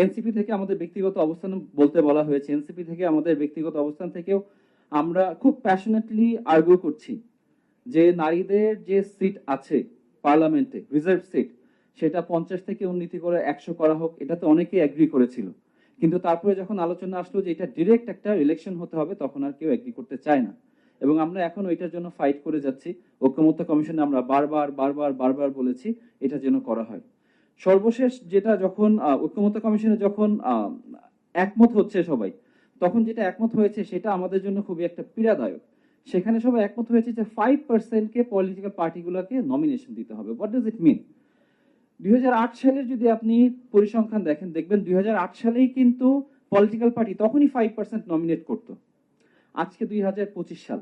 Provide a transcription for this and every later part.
NCP থেকে আমাদের ব্যক্তিগত অবস্থান বলতে বলা হয়েছে, এনসিপি থেকে আমাদের ব্যক্তিগত অবস্থান থেকেও আমরা খুব প্যাশনেটলি আর্গুই করছি যে নারীদের যে সিট আছে পার্লামেন্টে, রিজার্ভ সিট, সেটা 50 থেকে উন্নতি করে 100 করা হোক, এটাতে অনেকেই এগ্রি করেছিল। কিন্তু তারপরে যখন আলোচনা আসলো যে এটা ডিরেক্ট একটা ইলেকশন হতে হবে, তখন আর কেউ এগ্রি করতে চায় না। এবং আমরা এখন ওইটার জন্য ফাইট করে যাচ্ছি। ঐক্যমত্য কমিশনে আমরা বারবার বলেছি এটা যেন করা হয়। সর্বশেষ যেটা যখন ঐক্যমত্য কমিশনে যখন একমত হচ্ছে সবাই, তখন যেটা একমত হয়েছে সেটা আমাদের জন্য খুবই একটা পীড়াদায়ক। সেখানে সবাই একমত হয়েছে যে 5%কে পলিটিক্যাল পার্টিগুলোকে নমিনেশন দিতে হবে। হোয়াট ডাজ ইট মিন? 2008 সালের যদি আপনি পরিসংখ্যান দেখেন, দেখবেন 2008 সালেই কিন্তু পলিটিক্যাল পার্টি তখনই 5% নমিনেট করতো। আজকে 2025 সাল,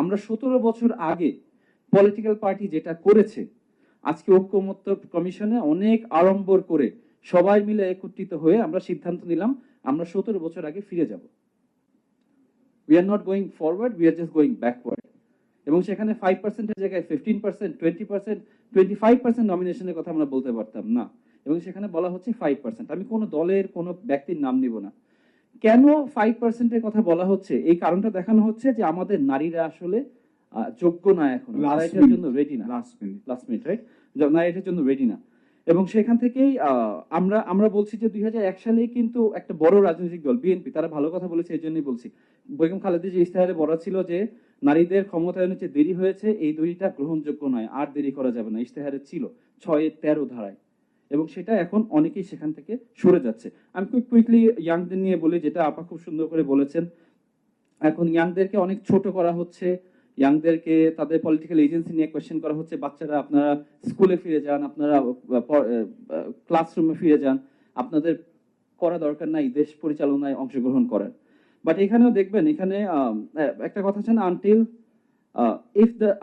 আমরা 17 বছর আগে পলিটিক্যাল পার্টি যেটা করেছে, আজকে ঐক্যমত্য কমিশনে অনেক আড়ম্বর করে সবাই মিলে একত্রিত হয়ে আমরা সিদ্ধান্ত নিলাম আমরা 17 বছর আগে ফিরে যাব। We are not going forward, we are just going backward. এবং সেখানে 5%-এর জায়গায় 15%, 20%, 25% নমিনেশনের কথা আমরা বলতে পারতাম না, এবং সেখানে বলা হচ্ছে 5%। আমি কোনো দলের কোনো ব্যক্তির নাম নিব না। কেন 5%-এর কথা বলা হচ্ছে? এই কারণটা দেখানো হচ্ছে যে আমাদের নারীরা আসলে যোগ্য না, এখন এটার জন্য রেডি না। লাস্ট মিনিট রাইট, নারী এটার জন্য রেডি না। এবং সেখান থেকেই আমরা বলছি যে 2001 সালেই কিন্তু একটা বড় রাজনৈতিক দল বিএনপি, তারা ভালো কথা বলেছে, এই জন্যই বলছি। বেগম খালেদা যে ইশতেহারে বলা ছিল যে নারীদের ক্ষমতায়নে যে দেরি হয়েছে, এই দেরিটা গ্রহণযোগ্য নয়, আর দেরি করা যাবে না, ইশতেহারে ছিল 6-13 ধারায়। এবং সেটা এখন অনেকেই সেখান থেকে সরে যাচ্ছে। আমি খুব কুইকলি ইয়াংদের নিয়ে বলি, যেটা আপা খুব সুন্দর করে বলেছেন। এখন ইয়াংদেরকে অনেক ছোট করা হচ্ছে, ইয়াংদেরকে তাদের পলিটিক্যাল এজেন্সি নিয়ে কোয়েশ্চেন করা হচ্ছে। বাচ্চারা আপনারা স্কুলে ফিরে যান, আপনারা ক্লাসরুমে ফিরে যান, আপনাদের করা দরকার নাই দেশ পরিচালনায় অংশগ্রহণ করার। বাট এখানেও দেখবেন, এখানে একটা কথা আছে না,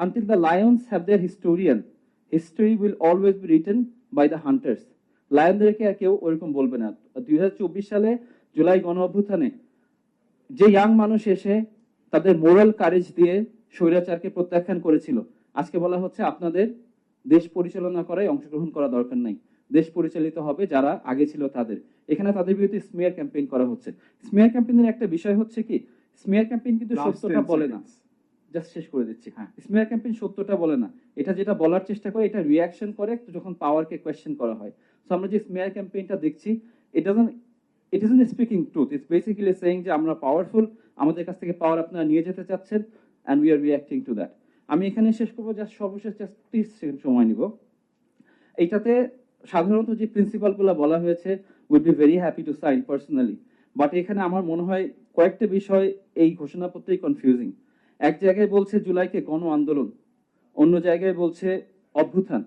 until the lions have their historian, history will always be written by the hunters. লায়নদেরকে আর কেউ ওরকম বলবে না। 2024 সালে জুলাই গণ অভ্যুত্থানে যে ইয়াং মানুষ এসে তাদের মোরাল কারেজ দিয়ে স্বৈরাচারকে প্রত্যাখ্যান করেছিল, আজকে বলা হচ্ছে আপনাদের দেশ পরিচালনা করায় অংশগ্রহণ করা দরকার নাই, দেশ পরিচালিত হবে যারা আগে ছিল তাদের। এখানে তাদের বিরুদ্ধে স্মিয়ার ক্যাম্পেইন করা হচ্ছে। স্মিয়ার ক্যাম্পেইনের একটা বিষয় হচ্ছে কি, স্মিয়ার ক্যাম্পেইন কিন্তু সত্যটা বলে না। জাস্ট শেষ করে দিচ্ছি। স্মিয়ার ক্যাম্পেইন সত্যটা বলে না, এটা যেটা বলার চেষ্টা করে এটা রিয়াকশন করে যখন পাওয়ারকে কোয়েশ্চেন করা হয়। সো আমরা যে স্মিয়ার ক্যাম্পেইনটা দেখছি, it isn't speaking truth, it's basically saying যে আমরা পাওয়ারফুল, আমাদের কাছ থেকে পাওয়ার আপনারা নিয়ে যেতে চাচ্ছেন, and we are reacting to that. আমি এখানে শেষ করবো, জাস্ট সর্বশেষ জাস্ট 30 সেকেন্ড সময় নিব। এইটাতে সাধারণত যে প্রিন্সিপালগুলো বলা হয়েছে, will be very happy to sign personally, but এখানে আমার মনে হয় কয়েকটা বিষয় এই ঘোষণাপত্রেই কনফিউজিং। এক জায়গায় বলছে জুলাইকে গণ আন্দোলন, অন্য জায়গায় বলছে অভ্যুত্থান,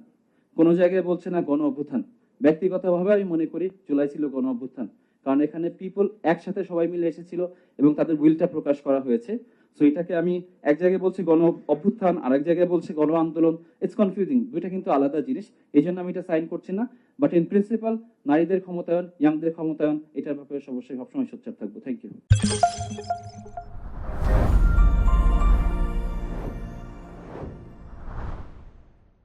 কোন জায়গায় বলছে না গণ অভ্যুত্থান। ব্যক্তিগতভাবে আমি মনে করি জুলাই ছিল গণ অভ্যুত্থান, কারণ এখানে পিপল একসাথে সবাই মিলে এসেছিল এবং তাদের উইলটা প্রকাশ করা হয়েছে। সো এটাকে আমি এক জায়গায় বলছি গণ অভ্যুত্থান, আরেক জায়গায় বলছি গণ আন্দোলন, ইটস কনফিউজিং, দুইটা কিন্তু আলাদা জিনিস। এই জন্য আমি এটা সাইন করছি না। বাট ইন প্রিন্সিপাল নারীদের ক্ষমতায়ন, ইয়াংদের ক্ষমতায়ন, এটার ব্যাপারে অবশ্যই সবসময় সোচ্চার থাকবো। Thank you.